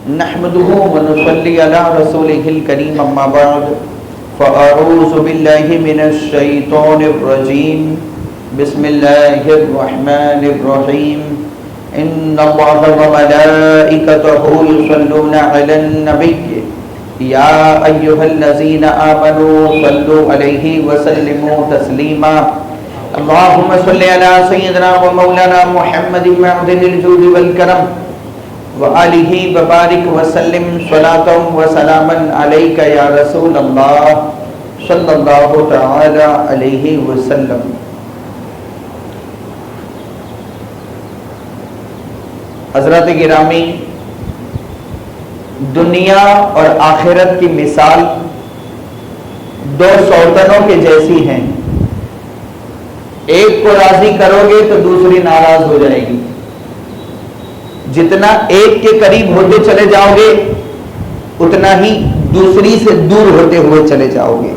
نحمده ونصلي على رسوله الكريم اما بعد فاعوذ بالله من الشيطان الرجيم بسم الله الرحمن الرحيم ان الله وملائكته يصلون على النبي يا ايها الذين امنوا صلوا عليه وسلموا تسليما اللهم صل على سيدنا ومولانا محمد معدن الجود والكرم وآلہ وبارک وسلم صلاۃ وسلاما علیک یا رسول اللہ صلی اللہ تعالی علیہ وسلم۔ حضرات گرامی، دنیا اور آخرت کی مثال دو سوتنوں کے جیسی ہیں، ایک کو راضی کرو گے تو دوسری ناراض ہو جائے گی، جتنا ایک کے قریب ہوتے چلے جاؤ گے اتنا ہی دوسری سے دور ہوتے ہوئے چلے جاؤ گے،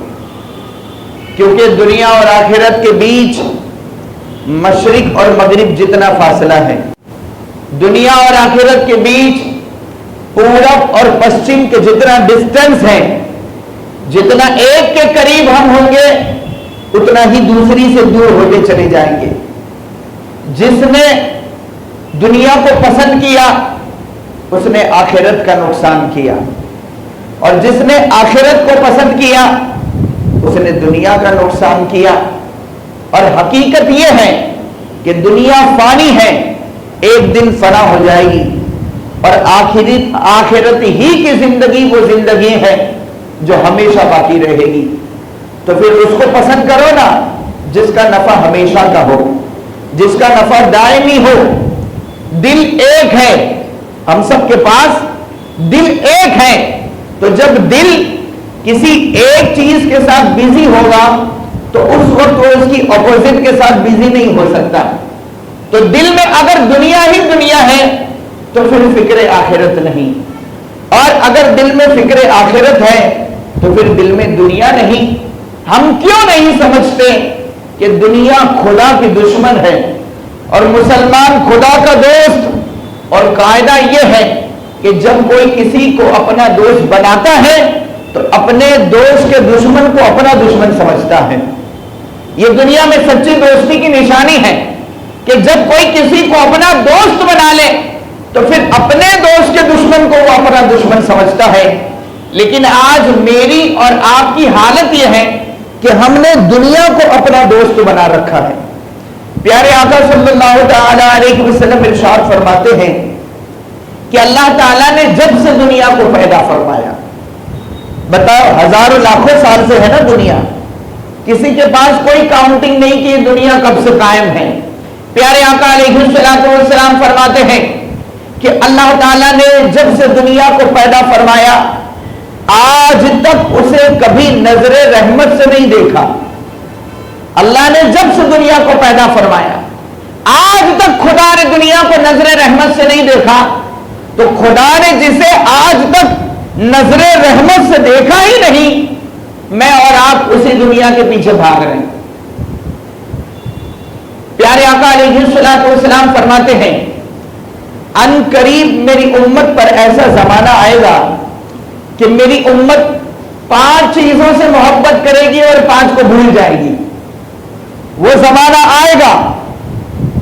کیونکہ دنیا اور آخرت کے بیچ مشرق اور مغرب جتنا فاصلہ ہے، دنیا اور آخرت کے بیچ پورب اور پشچم کے جتنا ڈسٹنس ہے، جتنا ایک کے قریب ہم ہوں گے اتنا ہی دوسری سے دور ہوتے چلے جائیں گے۔ جس نے دنیا کو پسند کیا اس نے آخرت کا نقصان کیا، اور جس نے آخرت کو پسند کیا اس نے دنیا کا نقصان کیا۔ اور حقیقت یہ ہے کہ دنیا فانی ہے، ایک دن فنا ہو جائے گی، اور آخرت ہی کی زندگی وہ زندگی ہے جو ہمیشہ باقی رہے گی۔ تو پھر اس کو پسند کرو نا جس کا نفع ہمیشہ کا ہو، جس کا نفع دائمی ہو۔ دل ایک ہے، ہم سب کے پاس دل ایک ہے، تو جب دل کسی ایک چیز کے ساتھ بیزی ہوگا تو اس وقت وہ اس کی اپوزٹ کے ساتھ بیزی نہیں ہو سکتا۔ تو دل میں اگر دنیا ہی دنیا ہے تو پھر فکر آخرت نہیں، اور اگر دل میں فکر آخرت ہے تو پھر دل میں دنیا نہیں۔ ہم کیوں نہیں سمجھتے کہ دنیا خدا کی دشمن ہے اور مسلمان خدا کا دوست؟ اور قاعدہ یہ ہے کہ جب کوئی کسی کو اپنا دوست بناتا ہے تو اپنے دوست کے دشمن کو اپنا دشمن سمجھتا ہے۔ یہ دنیا میں سچی دوستی کی نشانی ہے کہ جب کوئی کسی کو اپنا دوست بنا لے تو پھر اپنے دوست کے دشمن کو وہ اپنا دشمن سمجھتا ہے۔ لیکن آج میری اور آپ کی حالت یہ ہے کہ ہم نے دنیا کو اپنا دوست بنا رکھا ہے۔ پیارے آقا صلی اللہ تعالی علیہ وسلم ارشاد فرماتے ہیں کہ اللہ تعالیٰ نے جب سے دنیا کو پیدا فرمایا، بتاؤ ہزاروں لاکھوں سال سے ہے نا دنیا، کسی کے پاس کوئی کاؤنٹنگ نہیں کہ دنیا کب سے قائم ہے۔ پیارے آقا علیہ السلام فرماتے ہیں کہ اللہ تعالیٰ نے جب سے دنیا کو پیدا فرمایا آج تک اسے کبھی نظر رحمت سے نہیں دیکھا۔ اللہ نے جب سے دنیا کو پیدا فرمایا آج تک خدا نے دنیا کو نظر رحمت سے نہیں دیکھا، تو خدا نے جسے آج تک نظر رحمت سے دیکھا ہی نہیں، میں اور آپ اسی دنیا کے پیچھے بھاگ رہے ہیں۔ پیارے آقا علیہ السلام فرماتے ہیں ان قریب میری امت پر ایسا زمانہ آئے گا کہ میری امت 5 چیزوں سے محبت کرے گی اور 5 کو بھول جائے گی۔ وہ زمانہ آئے گا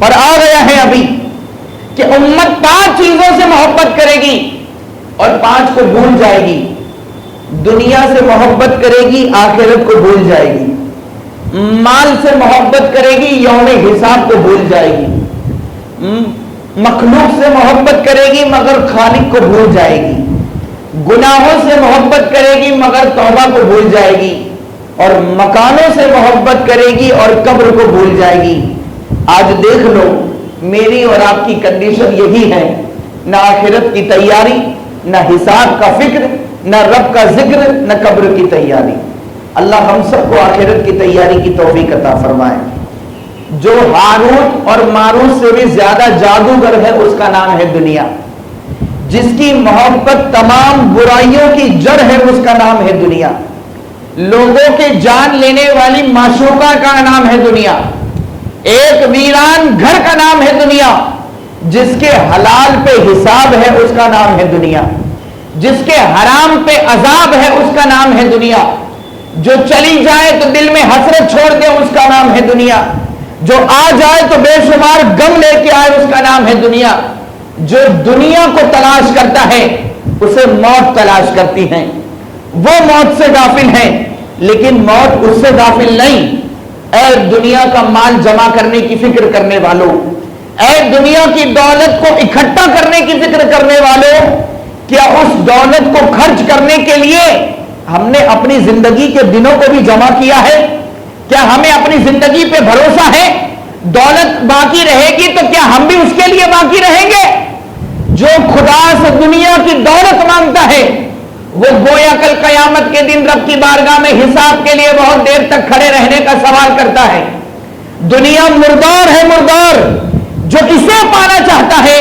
اور آ گیا ہے ابھی کہ امت 5 چیزوں سے محبت کرے گی اور 5 کو بھول جائے گی۔ دنیا سے محبت کرے گی، آخرت کو بھول جائے گی۔ مال سے محبت کرے گی، یوم حساب کو بھول جائے گی۔ مخلوق سے محبت کرے گی مگر خالق کو بھول جائے گی۔ گناہوں سے محبت کرے گی مگر توبہ کو بھول جائے گی، اور مکانوں سے محبت کرے گی اور قبر کو بھول جائے گی۔ آج دیکھ لو میری اور آپ کی کنڈیشن یہی ہے، نہ آخرت کی تیاری، نہ حساب کا فکر، نہ رب کا ذکر، نہ قبر کی تیاری۔ اللہ ہم سب کو آخرت کی تیاری کی توفیق عطا فرمائے۔ جو ہاروت اور ماروت سے بھی زیادہ جادوگر ہے اس کا نام ہے دنیا، جس کی محبت تمام برائیوں کی جڑ ہے اس کا نام ہے دنیا، لوگوں کے جان لینے والی معشوقہ کا نام ہے دنیا، ایک ویران گھر کا نام ہے دنیا، جس کے حلال پہ حساب ہے اس کا نام ہے دنیا۔ جس کے حرام پہ عذاب ہے اس کا نام ہے دنیا، جو چلی جائے تو دل میں حسرت چھوڑ دے اس کا نام ہے دنیا، جو آ جائے تو بے شمار غم لے کے آئے اس کا نام ہے دنیا۔ جو دنیا کو تلاش کرتا ہے اسے موت تلاش کرتی ہے، وہ موت سے غافل ہے، لیکن موت اس سے غافل نہیں۔ اے دنیا کا مال جمع کرنے کی فکر کرنے والوں، اے دنیا کی دولت کو اکٹھا کرنے کی فکر کرنے والوں، کیا اس دولت کو خرچ کرنے کے لیے ہم نے اپنی زندگی کے دنوں کو بھی جمع کیا ہے؟ کیا ہمیں اپنی زندگی پہ بھروسہ ہے؟ دولت باقی رہے گی تو کیا ہم بھی اس کے لیے باقی رہیں گے؟ جو خدا سے دنیا کی دولت مانگتا ہے وہ گویا کل قیامت کے دن رب کی بارگاہ میں حساب کے لیے بہت دیر تک کھڑے رہنے کا سوال کرتا ہے۔ دنیا مردار ہے، مردار۔ جو اسے پانا چاہتا ہے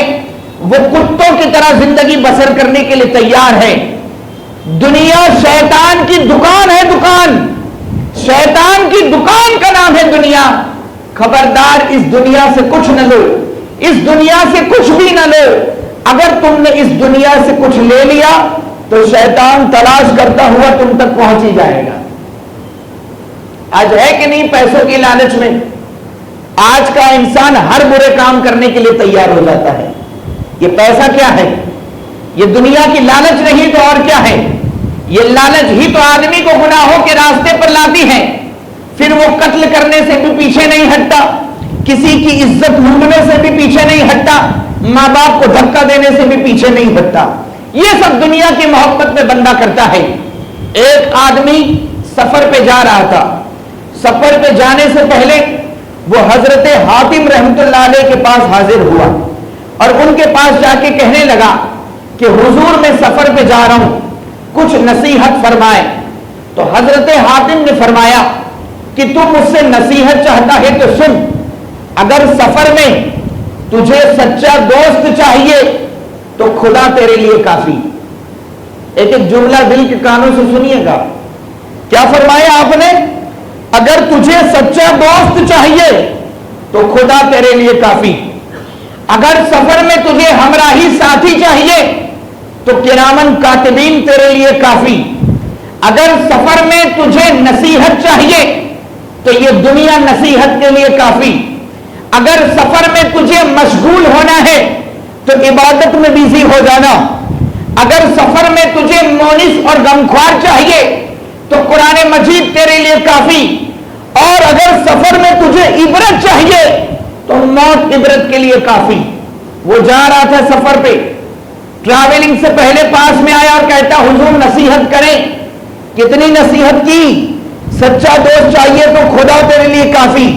وہ کتوں کی طرح زندگی بسر کرنے کے لیے تیار ہے۔ دنیا شیطان کی دکان ہے، دکان، شیطان کی دکان کا نام ہے دنیا۔ خبردار اس دنیا سے کچھ نہ لو، اس دنیا سے کچھ بھی نہ لو۔ اگر تم نے اس دنیا سے کچھ لے لیا تو شیطان تلاش کرتا ہوا تم تک پہنچ ہی جائے گا۔ آج ہے کہ نہیں پیسوں کی لالچ میں آج کا انسان ہر برے کام کرنے کے لیے تیار ہو جاتا ہے۔ یہ پیسہ کیا ہے؟ یہ دنیا کی لالچ نہیں تو اور کیا ہے؟ یہ لالچ ہی تو آدمی کو گناہوں کے راستے پر لاتی ہے۔ پھر وہ قتل کرنے سے بھی پیچھے نہیں ہٹتا، کسی کی عزت لوٹنے سے بھی پیچھے نہیں ہٹتا، ماں باپ کو دھکا دینے سے بھی پیچھے نہیں ہٹتا۔ یہ سب دنیا کی محبت میں بندہ کرتا ہے۔ ایک آدمی سفر پہ جا رہا تھا، سفر پہ جانے سے پہلے وہ حضرت حاتم رحمت اللہ علیہ کے پاس حاضر ہوا اور ان کے پاس جا کے کہنے لگا کہ حضور میں سفر پہ جا رہا ہوں، کچھ نصیحت فرمائے۔ تو حضرت حاتم نے فرمایا کہ تم مجھ سے نصیحت چاہتا ہے تو سن، اگر سفر میں تجھے سچا دوست چاہیے تو خدا تیرے لیے کافی۔ ایک ایک جملہ دل کے کانوں سے سنیے گا، کیا فرمایا آپ نے؟ اگر تجھے سچا دوست چاہیے تو خدا تیرے لیے کافی، اگر سفر میں تجھے ہمراہی ساتھی چاہیے تو کرامن کاتبین تیرے لیے کافی، اگر سفر میں تجھے نصیحت چاہیے تو یہ دنیا نصیحت کے لیے کافی، اگر سفر میں تجھے مشغول ہونا ہے تو عبادت میں بیزی ہو جانا، اگر سفر میں تجھے مونس اور غمخوار چاہیے تو قرآن مجید تیرے لیے کافی، اور اگر سفر میں تجھے عبرت چاہیے تو موت عبرت کے لیے کافی۔ وہ جا رہا تھا سفر پہ، ٹریولنگ سے پہلے پاس میں آیا اور کہتا حضور نصیحت کریں۔ کتنی نصیحت کی؟ سچا دوست چاہیے تو خدا تیرے لیے کافی،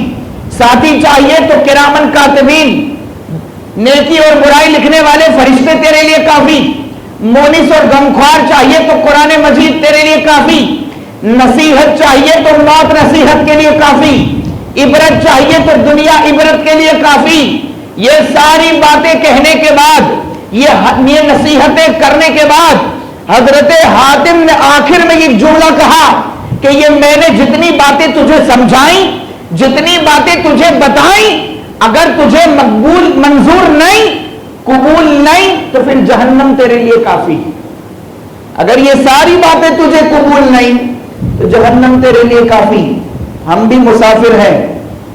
ساتھی چاہیے تو کرامن کاتبین نیکی اور برائی لکھنے والے فرشتے تیرے لیے کافی، مونس اور غمخوار چاہیے تو قرآن مجید تیرے لیے کافی، نصیحت چاہیے تو موت نصیحت کے لیے کافی، عبرت چاہیے تو دنیا عبرت کے لیے کافی۔ یہ ساری باتیں کہنے کے بعد، یہ نصیحتیں کرنے کے بعد حضرت حاتم نے آخر میں یہ جملہ کہا کہ یہ میں نے جتنی باتیں تجھے سمجھائیں، جتنی باتیں تجھے بتائیں، اگر تجھے مقبول منظور نہیں، قبول نہیں تو پھر جہنم تیرے لیے کافی۔ اگر یہ ساری باتیں تجھے قبول نہیں تو جہنم تیرے لیے کافی۔ ہم بھی مسافر ہیں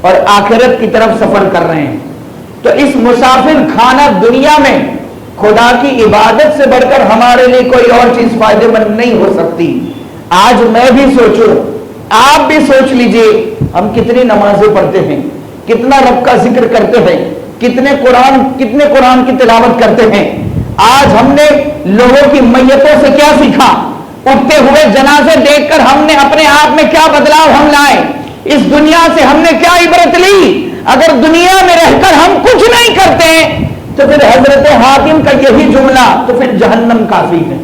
اور آخرت کی طرف سفر کر رہے ہیں، تو اس مسافر خانہ دنیا میں خدا کی عبادت سے بڑھ کر ہمارے لیے کوئی اور چیز فائدہ مند نہیں ہو سکتی۔ آج میں بھی سوچوں، آپ بھی سوچ لیجئے، ہم کتنی نمازیں پڑھتے ہیں، کتنا رب کا ذکر کرتے ہیں، کتنے قرآن کی تلاوت کرتے ہیں۔ آج ہم نے لوگوں کی میتوں سے کیا سیکھا؟ اٹھتے ہوئے جنازے دیکھ کر ہم نے اپنے آپ میں کیا بدلاؤ ہم لائے؟ اس دنیا سے ہم نے کیا عبرت لی؟ اگر دنیا میں رہ کر ہم کچھ نہیں کرتے تو پھر حضرت حاتم کا یہی جملہ، تو پھر جہنم کافی ہے۔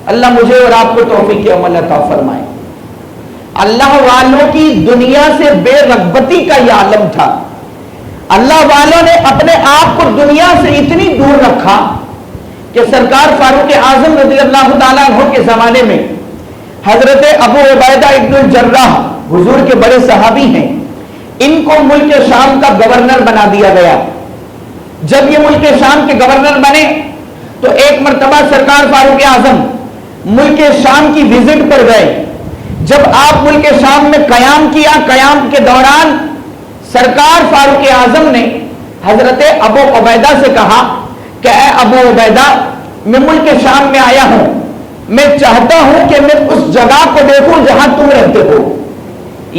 اللہ مجھے اور آپ کو توفیق عمل عطا فرمائے۔ اللہ والوں کی دنیا سے بے رغبتی کا یہ عالم تھا۔ اللہ والوں نے اپنے آپ کو دنیا سے اتنی دور رکھا کہ سرکار فاروق اعظم رضی اللہ تعالیٰ عنہ کے زمانے میں حضرت ابو عبیدہ ابن الجراح حضور کے بڑے صحابی ہیں، ان کو ملک شام کا گورنر بنا دیا گیا۔ جب یہ ملک شام کے گورنر بنے تو ایک مرتبہ سرکار فاروق اعظم ملک شام کی وزٹ پر گئے. جب آپ ملک شام میں قیام کیا, قیام کے دوران سرکار فاروق اعظم نے حضرت ابو عبیدہ سے کہا کہ اے ابو عبیدہ, میں ملک شام میں آیا ہوں, میں چاہتا ہوں کہ میں اس جگہ کو دیکھوں جہاں تم رہتے ہو,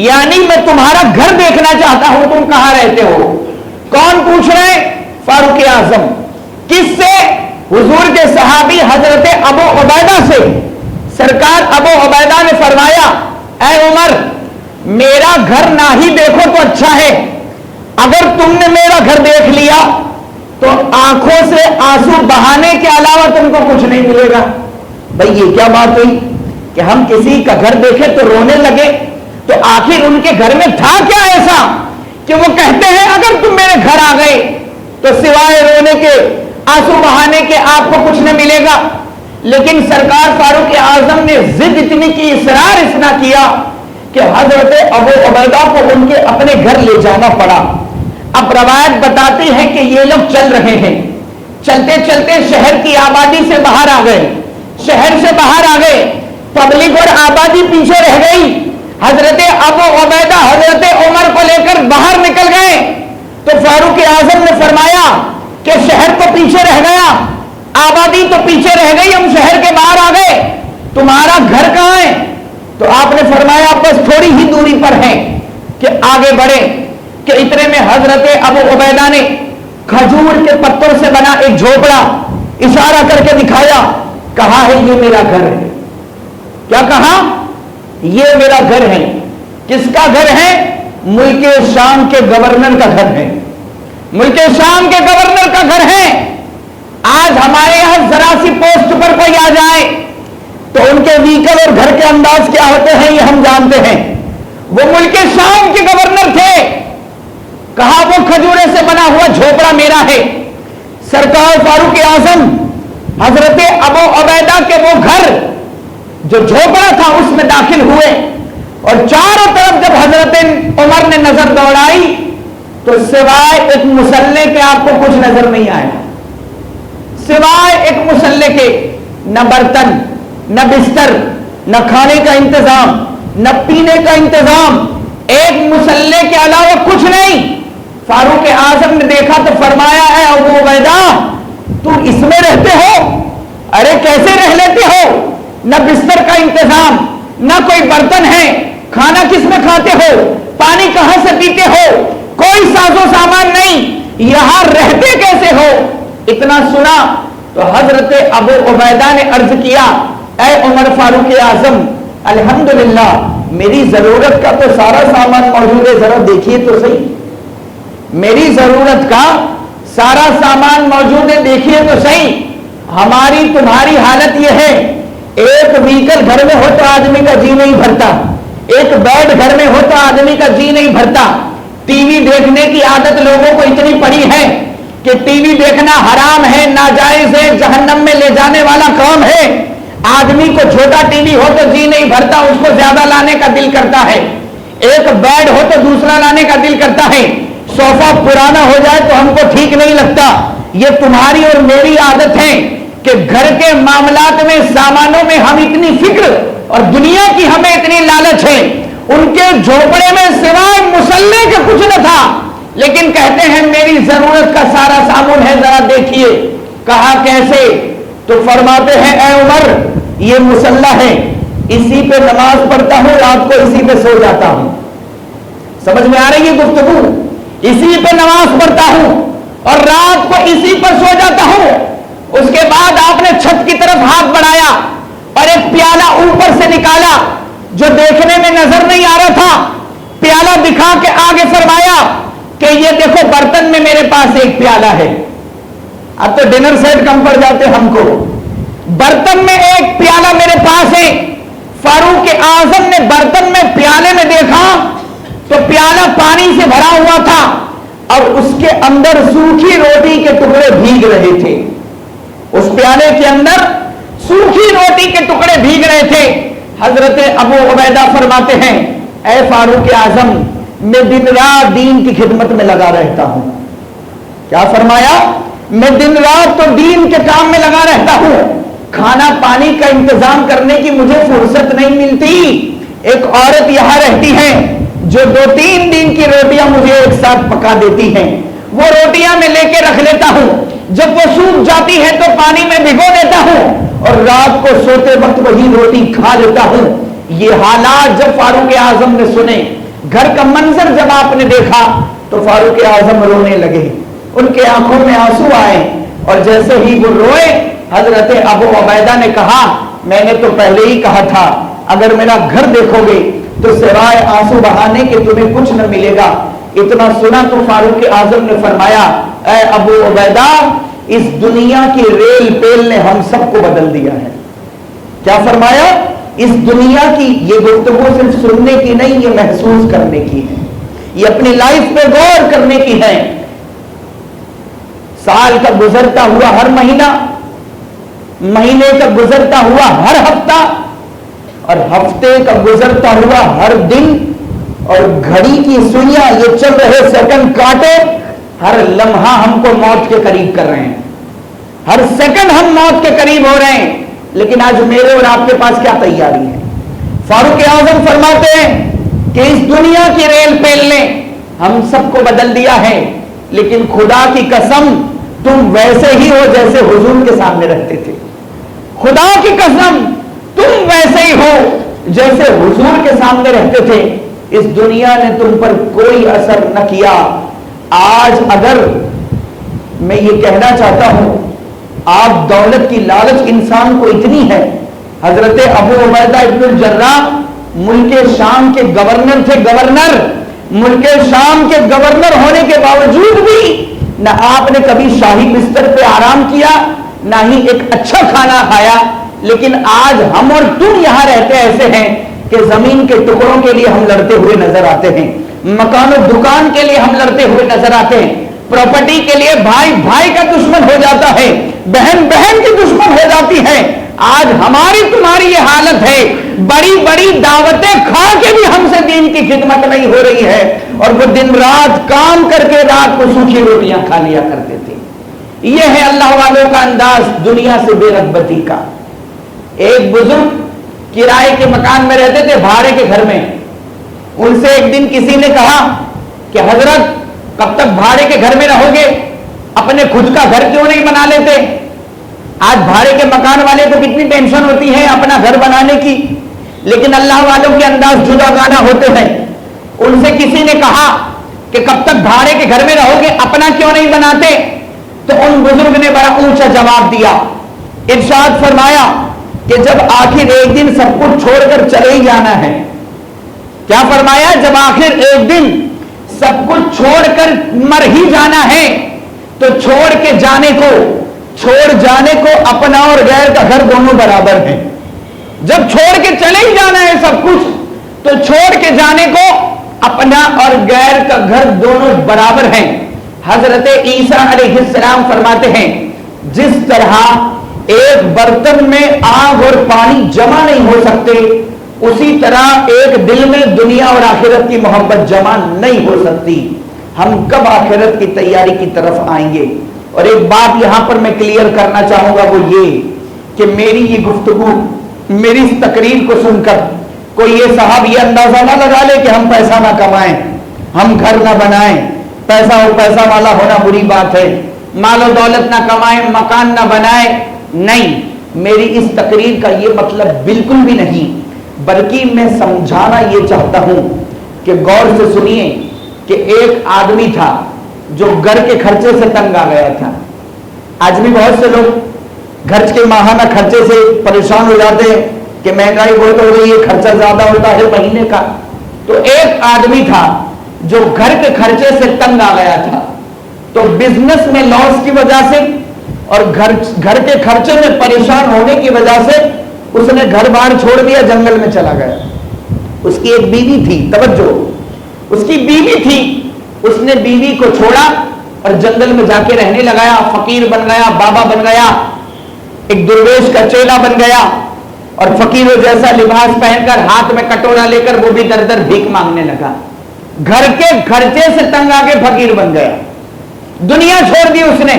یعنی میں تمہارا گھر دیکھنا چاہتا ہوں, تم کہاں رہتے ہو. کون پوچھ رہے؟ فاروق اعظم. کس سے؟ حضور کے صحابی حضرت ابو عبیدہ سے. سرکار ابو عبیدہ نے فرمایا اے عمر, میرا گھر نہ ہی دیکھو تو اچھا ہے, اگر تم نے میرا گھر دیکھ لیا تو آنکھوں سے آنسو بہانے کے علاوہ تم کو کچھ نہیں ملے گا. بھئی یہ کیا بات ہوئی کہ ہم کسی کا گھر دیکھے تو رونے لگے؟ تو آخر ان کے گھر میں تھا کیا ایسا کہ وہ کہتے ہیں اگر تم میرے گھر آ گئے تو سوائے رونے کے, آنسو بہانے کے آپ کو کچھ نہ ملے گا. لیکن سرکار فاروق اعظم نے ضد اتنی کی, اصرار اتنا کیا کہ حضرت ابو عبیدہ کو ان کے اپنے گھر لے جانا پڑا. اب روایت بتاتی ہے کہ یہ لوگ چل رہے ہیں, چلتے چلتے شہر کی آبادی سے باہر آ گئے, شہر سے باہر آ گئے, پبلک اور آبادی پیچھے رہ گئی. حضرت ابو عبیدہ حضرت عمر کو لے کر باہر نکل گئے تو فاروق اعظم نے فرمایا کہ شہر تو پیچھے رہ گیا, آبادی تو پیچھے رہ گئی, ہم شہر کے باہر آ گئے, تمہارا گھر کہاں ہے؟ تو آپ نے فرمایا بس تھوڑی ہی دوری پر ہے کہ آگے بڑھے. کہ اتنے میں حضرت ابو عبیدہ نے کھجور کے پتوں سے بنا ایک جھوپڑا اشارہ کر کے دکھایا, کہا ہے یہ میرا گھر ہے. کیا کہا؟ یہ میرا گھر ہے. کس کا گھر ہے؟ ملک شام کے گورنر کا گھر ہے, ملک شام کے گورنر کا گھر ہے. آج ہمارے یہاں ذرا سی پوسٹ پر کوئی آ جائے تو ان کے ویکل اور گھر کے انداز کیا ہوتے ہیں یہ ہم جانتے ہیں. وہ ملک شام کے گورنر تھے. کہا وہ کھجورے سے بنا ہوا جھوپڑا میرا ہے. سرکار فاروق اعظم حضرت ابو عبیدہ کے وہ گھر جو جھوپڑا تھا اس میں داخل ہوئے, اور چاروں طرف جب حضرت عمر نے نظر دوڑائی تو سوائے ایک مصلے کے آپ کو کچھ نظر نہیں آیا, سوائے ایک مصلے کے. نہ برتن, نہ بستر, نہ کھانے کا انتظام, نہ پینے کا انتظام, ایک مصلے کے علاوہ کچھ نہیں. فاروق اعظم نے دیکھا تو فرمایا اے ابو عبیدہ تم اس میں رہتے ہو؟ ارے کیسے رہ لیتے ہو؟ نہ بستر کا انتظام, نہ کوئی برتن ہے, کھانا کس میں کھاتے ہو, پانی کہاں سے پیتے ہو, کوئی ساز و سامان نہیں, یہاں رہتے کیسے ہو؟ اتنا سنا تو حضرت ابو عبیدہ نے عرض کیا اے عمر فاروق اعظم, الحمدللہ میری ضرورت کا تو سارا سامان موجود ہے, ذرا دیکھیے تو صحیح, میری ضرورت کا سارا سامان موجود ہے, دیکھیے تو صحیح. ہماری تمہاری حالت یہ ہے, ایک ویکل گھر میں ہو تو آدمی کا جی نہیں بھرتا, ایک بیڈ گھر میں ہو تو آدمی کا جی نہیں بھرتا. ٹی وی دیکھنے کی عادت لوگوں کو اتنی پڑی ہے کہ ٹی وی دیکھنا حرام ہے, ناجائز ہے, جہنم میں لے جانے والا کام ہے. آدمی کو چھوٹا ٹی وی ہو تو جی نہیں بھرتا, اس کو زیادہ لانے کا دل کرتا ہے. ایک بیڈ ہو تو دوسرا لانے کا دل کرتا ہے. صوفہ پرانا ہو جائے تو ہم کو ٹھیک نہیں لگتا. یہ تمہاری اور میری عادت ہے کہ گھر کے معاملات میں, سامانوں میں ہم اتنی فکر اور دنیا کی ہمیں اتنی لالچ ہے. ان کے جھوپڑے میں سوائے مصلے کے کچھ نہ تھا, لیکن کہتے ہیں میری ضرورت کا سارا سامان ہے, ذرا دیکھیے. کہا کیسے؟ تو فرماتے ہیں اے عمر یہ مصلی ہے, اسی پہ نماز پڑھتا ہوں, رات کو اسی پہ سو جاتا ہوں. سمجھ میں آ رہی ہے گفتگو؟ اسی پہ نماز پڑھتا ہوں اور رات کو اسی پر سو جاتا ہوں. اس کے بعد آپ نے چھت کی طرف ہاتھ بڑھایا اور ایک پیالہ اوپر سے نکالا جو دیکھنے میں نظر نہیں آ رہا تھا. پیالہ دکھا کے آگے فرمایا کہ یہ دیکھو برتن میں میرے پاس ایک پیالہ ہے. اب تو ڈنر سیٹ کم پڑ جاتے ہم کو. برتن میں ایک پیالہ میرے پاس ہے. فاروق اعظم نے برتن میں پیالے میں دیکھا تو پیالہ پانی سے بھرا ہوا تھا اور اس کے اندر سوکھی روٹی کے ٹکڑے بھیگ رہے تھے. اس پیالے کے اندر سوکھی روٹی کے ٹکڑے بھیگ رہے تھے. حضرت ابو عبیدہ فرماتے ہیں اے فاروق اعظم میں دن رات دین کی خدمت میں لگا رہتا ہوں. کیا فرمایا؟ میں دن رات تو دین کے کام میں لگا رہتا ہوں, کھانا پانی کا انتظام کرنے کی مجھے فرصت نہیں ملتی. ایک عورت یہاں رہتی ہے جو 2-3 دن کی روٹیاں مجھے ایک ساتھ پکا دیتی ہیں, وہ روٹیاں میں لے کے رکھ لیتا ہوں, جب وہ سوکھ جاتی ہے تو پانی میں بھگو دیتا ہوں اور رات کو سوتے وقت وہی روٹی کھا لیتا ہوں. یہ حالات جب فاروق اعظم نے سنے, گھر کا منظر جب آپ نے دیکھا تو فاروق اعظم رونے لگے, ان کے آنکھوں میں آنسو آئے, اور جیسے ہی وہ روئے حضرت ابو عبیدہ نے کہا میں نے تو پہلے ہی کہا تھا اگر میرا گھر دیکھو گے تو سوائے آنسو بہانے کے تمہیں کچھ نہ ملے گا. اتنا سنا تو فاروق اعظم نے فرمایا اے ابو عبیدہ, اس دنیا کی ریل پیل نے ہم سب کو بدل دیا ہے. کیا فرمایا؟ اس دنیا کی یہ گفتگو صرف سننے کی نہیں, یہ محسوس کرنے کی ہے, یہ اپنی لائف پہ غور کرنے کی ہے. سال کا گزرتا ہوا ہر مہینہ, مہینے کا گزرتا ہوا ہر ہفتہ, اور ہفتے کا گزرتا ہوا ہر دن, اور گھڑی کی سوئیاں یہ چل رہے سیکنڈ کاٹے, ہر لمحہ ہم کو موت کے قریب کر رہے ہیں, ہر سیکنڈ ہم موت کے قریب ہو رہے ہیں. لیکن آج میرے اور آپ کے پاس کیا تیاری ہے؟ فاروق اعظم فرماتے ہیں کہ اس دنیا کی ریل پیل نے ہم سب کو بدل دیا ہے, لیکن خدا کی قسم تم ویسے ہی ہو جیسے حضور کے سامنے رہتے تھے. خدا کی قسم تم ویسے ہی ہو جیسے حضور کے سامنے رہتے تھے. اس دنیا نے تم پر کوئی اثر نہ کیا. آج اگر میں یہ کہنا چاہتا ہوں, آپ دولت کی لالچ انسان کو اتنی ہے. حضرت ابو عبیدہ ابن الجراح ملک شام کے گورنر تھے, گورنر, ملک شام کے گورنر ہونے کے باوجود بھی نہ آپ نے کبھی شاہی بستر پہ آرام کیا, نہ ہی ایک اچھا کھانا کھایا. لیکن آج ہم اور تم یہاں رہتے ایسے ہیں کہ زمین کے ٹکڑوں کے لیے ہم لڑتے ہوئے نظر آتے ہیں, مکان و دکان کے لیے ہم لڑتے ہوئے نظر آتے ہیں, پراپرٹی کے لیے بھائی بھائی کا دشمن ہو جاتا ہے, بہن بہن کی دشمن ہو جاتی ہے. آج ہماری تمہاری یہ حالت ہے, بڑی بڑی دعوتیں کھا کے بھی ہم سے دین کی خدمت نہیں ہو رہی ہے, اور وہ دن رات کام کر کے رات کو سوکھی روٹیاں کھا لیا کرتے تھے. یہ ہے اللہ والوں کا انداز دنیا سے بے رغبتی کا. ایک بزرگ کرائے کے مکان میں رہتے تھے, بھاڑے کے گھر میں. ان سے ایک دن کسی نے کہا کہ حضرت کب تک بھاڑے کے گھر میں رہو گے, اپنے خود کا گھر کیوں نہیں بنا لیتے؟ آج بھاڑے کے مکان والے کو کتنی ٹینشن ہوتی ہے اپنا گھر بنانے کی, لیکن اللہ والوں کے انداز جدا گانا ہوتے ہیں. ان سے کسی نے کہا کہ کب تک بھاڑے کے گھر میں رہو گے, اپنا کیوں نہیں بناتے؟ تو ان بزرگ نے بڑا اونچا جواب دیا, ارشاد فرمایا کہ جب آخر ایک دن سب کچھ چھوڑ کر چلے ہی جانا ہے. کیا فرمایا؟ جب آخر ایک دن سب کچھ چھوڑ کر مر ہی جانا ہے تو چھوڑ جانے کو اپنا اور غیر کا گھر دونوں برابر ہیں. جب چھوڑ کے چلے ہی جانا ہے سب کچھ تو چھوڑ کے جانے کو اپنا اور غیر کا گھر دونوں برابر ہیں. حضرت عیسیٰ علیہ السلام فرماتے ہیں جس طرح ایک برتن میں آگ اور پانی جمع نہیں ہو سکتے, اسی طرح ایک دل میں دنیا اور آخرت کی محبت جمع نہیں ہو سکتی. ہم کب آخرت کی تیاری کی طرف آئیں گے؟ اور ایک بات یہاں پر میں کلیئر کرنا چاہوں گا, وہ یہ کہ میری یہ گفتگو, میری اس تقریر کو سن کر کوئی یہ صاحب یہ اندازہ نہ لگا لے کہ ہم پیسہ نہ کمائیں, ہم گھر نہ بنائیں. پیسہ والا ہونا بری بات ہے, مال و دولت نہ کمائیں, مکان نہ بنائیں. نہیں, میری اس تقریر کا یہ مطلب بالکل بھی نہیں, بلکہ میں سمجھانا یہ چاہتا ہوں کہ غور سے سنیے کہ ایک آدمی تھا جو گھر کے خرچے سے تنگ آ گیا تھا. آج بھی بہت سے لوگ گھر کے ماہانہ خرچے سے پریشان ہو جاتے ہیں کہ مہنگائی بہت ہو گئی ہے, خرچہ زیادہ ہوتا ہے مہینے کا. تو ایک آدمی تھا جو گھر کے خرچے سے تنگ آ گیا تھا, تو بزنس میں لاس کی وجہ سے اور گھر کے خرچے میں پریشان ہونے کی وجہ سے اس نے گھر بار چھوڑ دیا, جنگل میں چلا گیا. اس کی ایک بیوی تھی, توجہ, اس کی بیوی تھی, اس نے بیوی کو چھوڑا اور جنگل میں جا کے رہنے لگایا. فقیر بن گیا, بابا بن گیا, ایک درویش کا چیلا بن گیا, اور فقیروں جیسا لباس پہن کر ہاتھ میں کٹورا لے کر وہ بھی در در بھیک مانگنے لگا. گھر کے خرچے سے تنگ آ کے فقیر بن گیا, دنیا چھوڑ دی اس نے.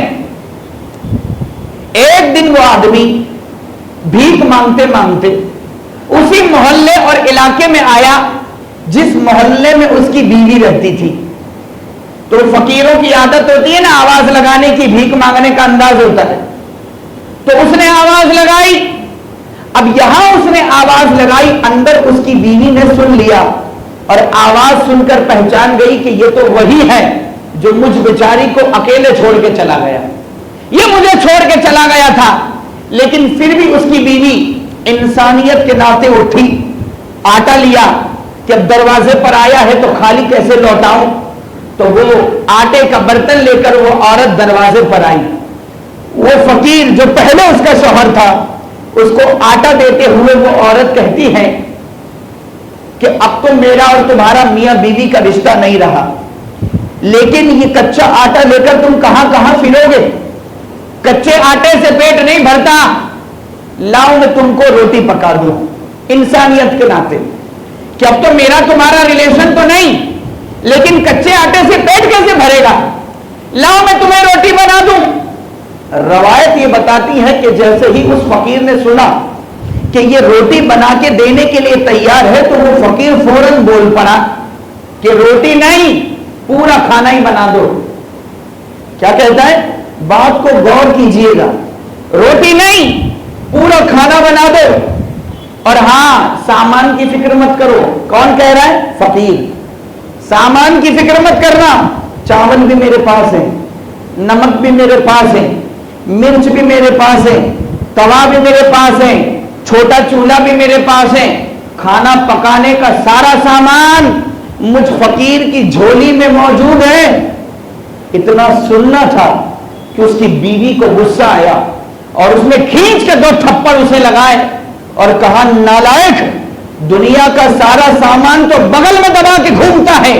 ایک دن وہ آدمی بھیک مانگتے مانگتے اسی محلے اور علاقے میں آیا جس محلے میں اس کی بیوی رہتی تھی. تو فقیروں کی عادت ہوتی ہے نا آواز لگانے کی, بھیک مانگنے کا انداز ہوتا ہے. تو اس نے آواز لگائی. اب یہاں اس نے آواز لگائی, اندر اس کی بیوی نے سن لیا اور آواز سن کر پہچان گئی کہ یہ تو وہی ہے جو مجھ بیچاری کو اکیلے چھوڑ کے چلا گیا, یہ مجھے چھوڑ کے چلا گیا تھا. لیکن پھر بھی اس کی بیوی انسانیت کے ناطے اٹھی, آٹا لیا کہ اب دروازے پر آیا ہے تو خالی کیسے لوٹاؤں. تو وہ آٹے کا برتن لے کر وہ عورت دروازے پر آئی. وہ فقیر جو پہلے اس کا شوہر تھا اس کو آٹا دیتے ہوئے وہ عورت کہتی ہے کہ اب تو میرا اور تمہارا میاں بیوی کا رشتہ نہیں رہا, لیکن یہ کچا آٹا لے کر تم کہاں کہاں پھرو گے, کچے آٹے سے پیٹ نہیں بھرتا, لاؤ میں تم کو روٹی پکا دوں انسانیت کے ناطے کہ اب تو میرا تمہارا ریلیشن تو نہیں, لیکن کچے آٹے سے پیٹ کیسے بھرے گا, لاؤ میں تمہیں روٹی بنا دوں. روایت یہ بتاتی ہے کہ جیسے ہی اس فقیر نے سنا کہ یہ روٹی بنا کے دینے کے لیے تیار ہے تو وہ فقیر فوراً بول پڑا کہ روٹی نہیں, پورا کھانا ہی بنا دو. کیا کہتا ہے, بات کو غور کیجئے گا, روٹی نہیں پورا کھانا بنا دو, اور ہاں سامان کی فکر مت کرو. کون کہہ رہا ہے, فقیر. سامان کی فکر مت کرنا, چاول بھی میرے پاس ہے, نمک بھی میرے پاس ہے, مرچ بھی میرے پاس ہے, توا بھی میرے پاس ہے, چھوٹا چولہا بھی میرے پاس ہے, کھانا پکانے کا سارا سامان مجھ فقیر کی جھولی میں موجود ہے. اتنا سننا تھا کہ اس کی بیوی کو غصہ آیا اور اس نے کھینچ کے 2 تھپڑ اسے لگائے اور کہا, نالائق, دنیا کا سارا سامان تو بغل میں دبا کے گھومتا ہے,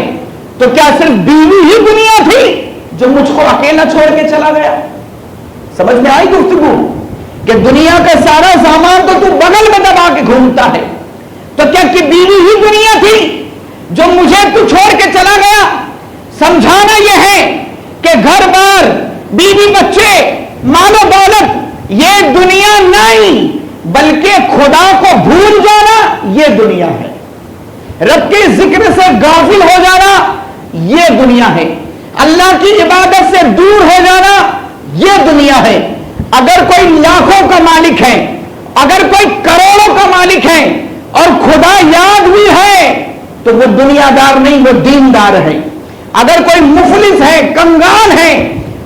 تو کیا صرف بیوی ہی دنیا تھی جو مجھ کو اکیلا چھوڑ کے چلا گیا. سمجھ میں آئی گفتگو کہ دنیا کا سارا سامان تو بغل میں دبا کے گھومتا ہے, تو کیا کہ بیوی ہی دنیا تھی جو مجھے تو چھوڑ کے چلا گیا. سمجھانا یہ ہے کہ گھر بار, بیوی بچے, مال و دولت یہ دنیا نہیں, بلکہ خدا کو بھول جانا یہ دنیا ہے. رب کے ذکر سے غافل ہو جانا یہ دنیا ہے. اللہ کی عبادت سے دور ہو جانا یہ دنیا ہے. اگر کوئی لاکھوں کا مالک ہے, اگر کوئی کروڑوں کا مالک ہے اور خدا یاد بھی ہے تو وہ دنیا دار نہیں, وہ دیندار ہے. اگر کوئی مفلس ہے, کنگال ہے,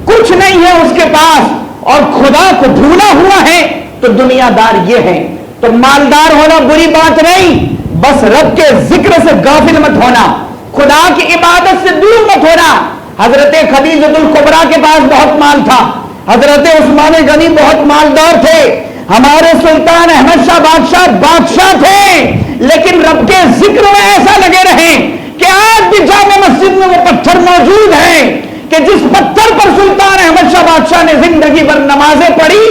کچھ نہیں ہے اس کے پاس اور خدا کو بھولا ہوا ہے تو دنیا دار یہ ہے. تو مالدار ہونا بری بات نہیں, بس رب کے ذکر سے غافل مت ہونا, خدا کی عبادت سے دور مت ہونا. حضرت خدیجۃ الکبریٰ کے پاس بہت مال تھا, حضرت عثمان غنی بہت مالدار تھے, ہمارے سلطان احمد شاہ بادشاہ تھے, لیکن رب کے ذکر میں ایسا لگے رہے کہ آج بھی جامع مسجد میں وہ پتھر موجود ہے کہ جس پتھر پر سلطان احمد شاہ بادشاہ نے زندگی بھر نمازیں پڑھی,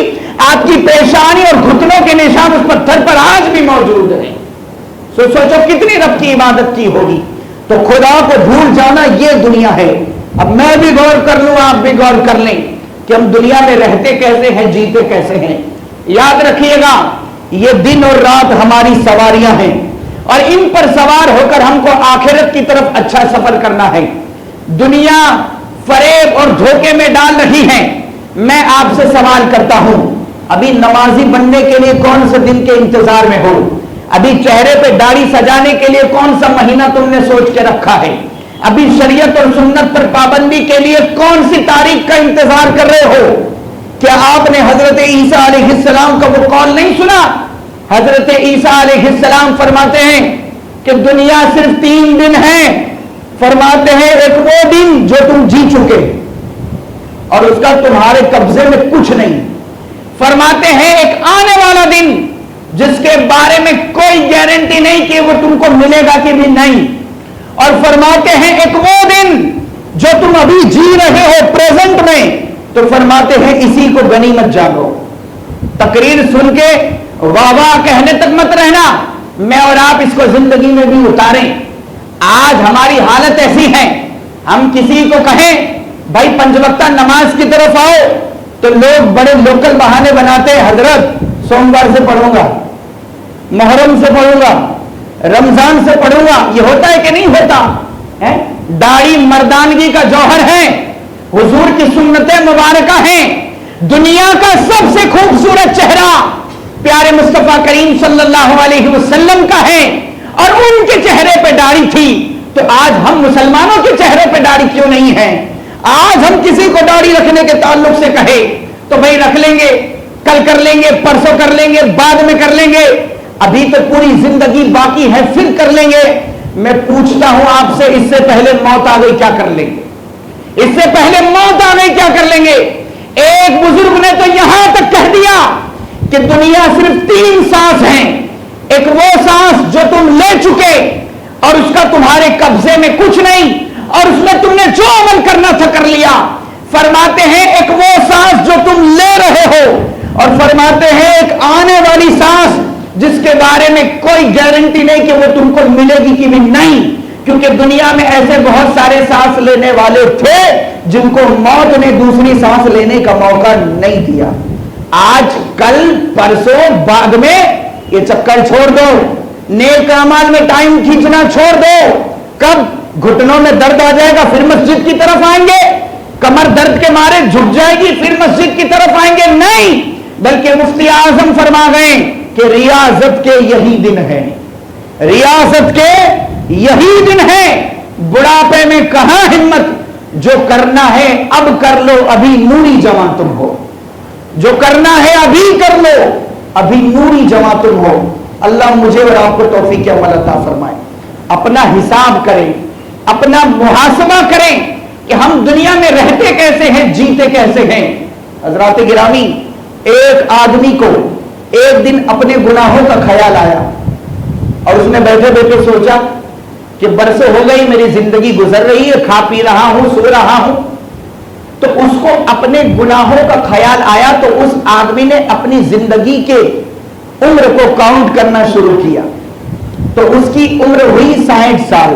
آپ کی پیشانی اور گھٹنوں کے نشان اس پتھر پر آج بھی موجود ہیں. سوچو کتنی رب کی عبادت کی ہوگی. تو خدا کو بھول جانا یہ دنیا ہے. اب میں بھی غور کر لوں, آپ بھی غور کر لیں کہ ہم دنیا میں رہتے کیسے ہیں, جیتے کیسے ہیں. یاد رکھیے گا یہ دن اور رات ہماری سواریاں ہیں اور ان پر سوار ہو کر ہم کو آخرت کی طرف اچھا سفر کرنا ہے. دنیا فریب اور دھوکے میں ڈال رہی ہے. میں آپ سے سوال کرتا ہوں, ابھی نمازی بننے کے لیے کون سے دن کے انتظار میں ہو؟ ابھی چہرے پہ داڑھی سجانے کے لیے کون سا مہینہ تم نے سوچ کے رکھا ہے؟ ابھی شریعت اور سنت پر پابندی کے لیے کون سی تاریخ کا انتظار کر رہے ہو؟ کیا آپ نے حضرت عیسیٰ علیہ السلام کا وہ قول نہیں سنا؟ حضرت عیسیٰ علیہ السلام فرماتے ہیں کہ دنیا صرف 3 دن ہے. فرماتے ہیں ایک وہ دن جو تم جی چکے اور اس کا تمہارے قبضے میں کچھ نہیں. فرماتے ہیں ایک آنے والا دن جس کے بارے میں کوئی گارنٹی نہیں کہ وہ تم کو ملے گا کہ بھی نہیں. اور فرماتے ہیں ایک وہ دن جو تم ابھی جی رہے ہو پریزنٹ میں, تو فرماتے ہیں اسی کو غنیمت جانو. تقریر سن کے واہ واہ کہنے تک مت رہنا, میں اور آپ اس کو زندگی میں بھی اتاریں. آج ہماری حالت ایسی ہے, ہم کسی کو کہیں بھائی 5 وقتہ نماز کی طرف آؤ تو لوگ بڑے لوکل بہانے بناتے ہیں، حضرت سوموار سے پڑھوں گا، محرم سے پڑھوں گا، رمضان سے پڑھوں گا. یہ ہوتا ہے کہ نہیں ہوتا؟ داڑھی مردانگی کا جوہر ہے، حضور کی سنتیں مبارکہ ہیں. دنیا کا سب سے خوبصورت چہرہ پیارے مصطفیٰ کریم صلی اللہ علیہ وسلم کا ہے، اور ان کے چہرے پہ داڑھی تھی. تو آج ہم مسلمانوں کے چہرے پہ داڑھی کیوں نہیں ہے؟ آج ہم کسی کو داڑھی رکھنے کے تعلق سے کہے تو بھائی رکھ لیں گے، کل کر لیں گے، پرسوں کر لیں گے، بعد میں کر لیں گے، ابھی تو پوری زندگی باقی ہے پھر کر لیں گے. میں پوچھتا ہوں آپ سے، اس سے پہلے موت آ گئی کیا کر لیں گے؟ اس سے پہلے موت آ گئی کیا کر لیں گے؟ ایک بزرگ نے تو یہاں تک کہہ دیا کہ دنیا صرف 3 سانس ہیں. ایک وہ سانس جو تم لے چکے اور اس کا تمہارے قبضے میں کچھ نہیں، اور اس میں تم نے جو عمل کرنا تھا کر لیا. فرماتے ہیں ایک وہ سانس جو تم لے رہے ہو، اور فرماتے ہیں ایک آنے والی سانس جس کے بارے میں کوئی گارنٹی نہیں کہ وہ تم کو ملے گی کہ بھی نہیں، کیونکہ دنیا میں ایسے بہت سارے سانس لینے والے تھے جن کو موت نے دوسری سانس لینے کا موقع نہیں دیا. آج کل پرسوں بعد میں یہ چکر چھوڑ دو، نیک اعمال میں ٹائم کھینچنا چھوڑ دو. کب گھٹنوں میں درد آ جائے گا پھر مسجد کی طرف آئیں گے، کمر درد کے مارے جھک جائے گی پھر مسجد کی طرف آئیں گے؟ نہیں، بلکہ مفتی اعظم فرما گئے کہ ریاضت کے یہی دن ہے، ریاضت کے یہی دن ہے. بڑھاپے میں کہاں ہمت؟ جو کرنا ہے اب کر لو، ابھی نوری جوان تم ہو. جو کرنا ہے ابھی کر لو، ابھی نوری جوان تم ہو. اللہ مجھے اور آپ کو توفیق عمل عطا فرمائے. اپنا حساب کریں، اپنا محاسبہ کریں کہ ہم دنیا میں رہتے کیسے ہیں، جیتے کیسے ہیں. حضرات گرامی، ایک آدمی کو ایک دن اپنے گناہوں کا خیال آیا اور اس نے بیٹھے بیٹھے سوچا کہ برسیں ہو گئی میری زندگی گزر رہی ہے، کھا پی رہا ہوں، سو رہا ہوں. تو اس کو اپنے گناہوں کا خیال آیا تو اس آدمی نے اپنی زندگی کے عمر کو کاؤنٹ کرنا شروع کیا. تو اس کی عمر ہوئی 60 سال.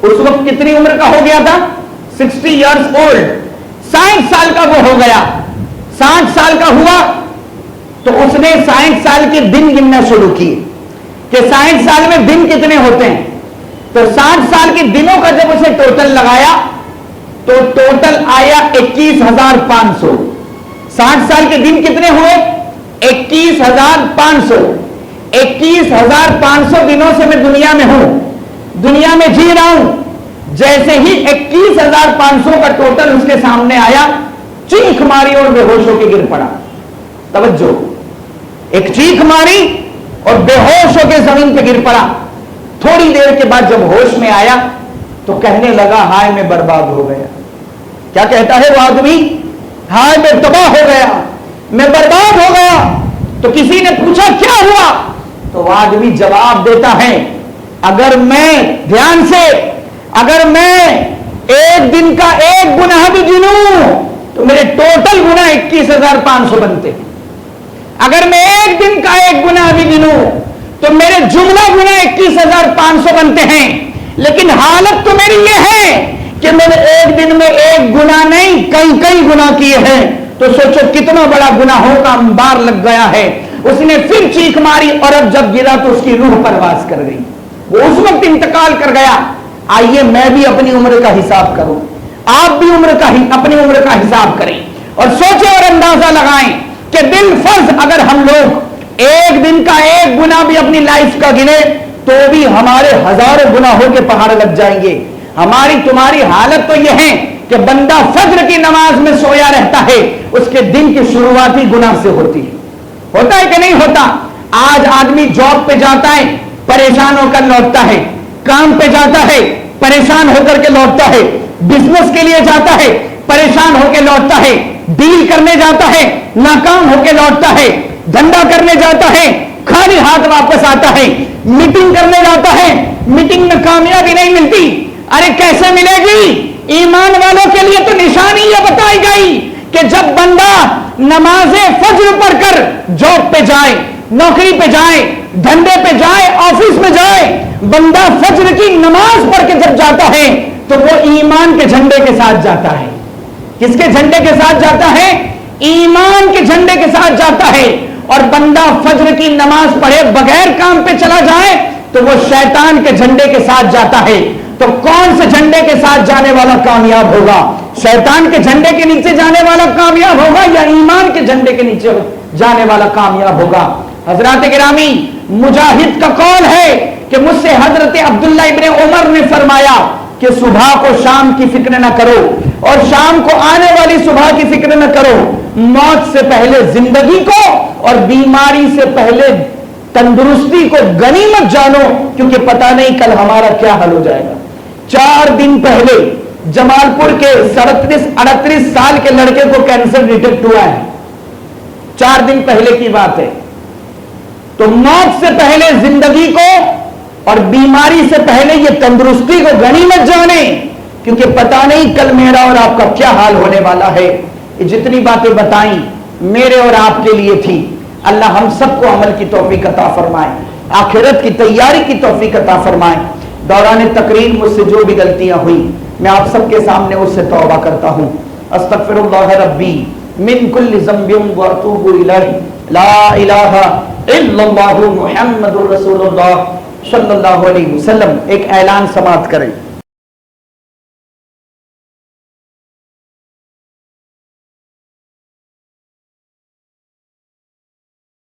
اس وقت کتنی عمر کا ہو گیا تھا؟ 60 ایئرز اولڈ. 60 سال کا وہ ہو گیا. 60 سال کا ہوا تو اس نے 60 سال کے دن گننا شروع کیے کہ 60 سال میں دن کتنے ہوتے ہیں. تو 60 سال کے دنوں کا جب اسے ٹوٹل لگایا تو ٹوٹل آیا 21,500. 60 سال کے دن کتنے ہوئے؟ 21,500. 21,500 دنوں سے میں دنیا میں ہوں، دنیا میں جی رہا ہوں. جیسے ہی 21,500 کا ٹوٹل اس کے سامنے آیا، چیخ ماری اور بے ہوش ہو کے گر پڑا. توجہ، ایک چیخ ماری اور بے ہوش ہو کے زمین پہ گر پڑا. تھوڑی دیر کے بعد جب ہوش میں آیا تو کہنے لگا ہائے میں برباد ہو گیا. کیا کہتا ہے وہ آدمی؟ ہائے میں تباہ ہو گیا، میں برباد ہو گیا. تو کسی نے پوچھا کیا ہوا؟ تو وہ آدمی جواب دیتا ہے اگر میں، دھیان سے، اگر میں ایک دن کا ایک گناہ بھی گنوں تو میرے ٹوٹل گناہ 21,500 بنتے ہیں. اگر میں ایک دن کا ایک گناہ بھی گنوں تو میرے جملہ گناہ 21,500 بنتے ہیں. لیکن حالت تو میری یہ ہے کہ میں نے ایک دن میں ایک گناہ نہیں کئی گناہ کیے ہیں. تو سوچو کتنا بڑا گناہوں کا انبار لگ گیا ہے. اس نے پھر چیخ ماری اور اب جب گرا تو اس کی روح پرواز کر گئی، وہ اس وقت انتقال کر گیا. آئیے میں بھی اپنی عمر کا حساب کروں، آپ بھی اپنی عمر کا حساب کریں اور سوچیں اور اندازہ لگائیں کہ بالفرض اگر ہم لوگ ایک دن کا ایک گناہ بھی اپنی لائف کا گنے تو بھی ہمارے ہزاروں گناہوں کے پہاڑ لگ جائیں گے. ہماری تمہاری حالت تو یہ ہے کہ بندہ فجر کی نماز میں سویا رہتا ہے، اس کے دن کی شروعات ہی گناہ سے ہوتی ہے. ہوتا ہے کہ نہیں ہوتا؟ آج آدمی جاب پہ جاتا ہے، پریشان ہو کر لوٹتا ہے، کام پہ جاتا ہے، پریشان ہو کر کے لوٹتا ہے، بزنس کے لیے جاتا ہے، پریشان ہو کے لوٹتا ہے، ڈیل کرنے جاتا ہے، ناکام ہو کے لوٹتا ہے، دھندا کرنے جاتا ہے، خالی ہاتھ واپس آتا ہے، میٹنگ کرنے جاتا ہے، میٹنگ میں کامیابی نہیں ملتی. ارے کیسے ملے گی؟ ایمان والوں کے لیے تو نشانی یہ بتائی گئی کہ جب بندہ نماز فجر پڑھ کر جاب پہ جائے، نوکری پہ جائے، دھندے پہ جائے، آفس میں جائے، بندہ فجر کی نماز پڑھ کے جب جاتا ہے تو وہ ایمان کے جھنڈے کے ساتھ جاتا ہے. کس کے جھنڈے کے ساتھ جاتا ہے؟ ایمان کے جھنڈے کے ساتھ جاتا ہے اور بندہ فجر کی نماز پڑھے بغیر کام پہ چلا جائے تو وہ شیطان کے جھنڈے کے ساتھ جاتا ہے. تو کون سے جھنڈے کے ساتھ جانے والا کامیاب ہوگا؟ شیطان کے جھنڈے کے نیچے جانے والا کامیاب ہوگا یا ایمان کے جھنڈے کے نیچے جانے والا کامیاب ہوگا؟ حضرات گرامی، مجاہد کا قول ہے کہ مجھ سے حضرت عبداللہ ابن عمر نے فرمایا کہ صبح کو شام کی فکر نہ کرو اور شام کو آنے والی صبح کی فکر نہ کرو، موت سے پہلے زندگی کو اور بیماری سے پہلے تندرستی کو غنیمت جانو، کیونکہ پتہ نہیں کل ہمارا کیا حل ہو جائے گا. 4 دن پہلے جمال پور کے 38 سال کے لڑکے کو کینسر ڈیٹیکٹ ہوا ہے. 4 دن پہلے کی بات ہے. تو موت سے پہلے زندگی کو اور بیماری سے پہلے یہ تندرستی کو غنیمت جانے، کیونکہ پتہ نہیں کل میرا اور آپ کا کیا حال ہونے والا ہے. یہ جتنی باتیں بتائیں میرے اور آپ کے لیے تھی. اللہ ہم سب کو عمل کی توفیق عطا فرمائے، آخرت کی تیاری کی توفیق عطا فرمائے. دوران تقریر مجھ سے جو بھی غلطیاں ہوئی میں آپ سب کے سامنے اس سے توبہ کرتا ہوں. استغفر اللہ ربی من کل ذنب واتوب الیہ، لا الہ الا اللہ محمد رسول اللہ صلی اللہ علیہ وسلم. ایک اعلان سماعت کریں.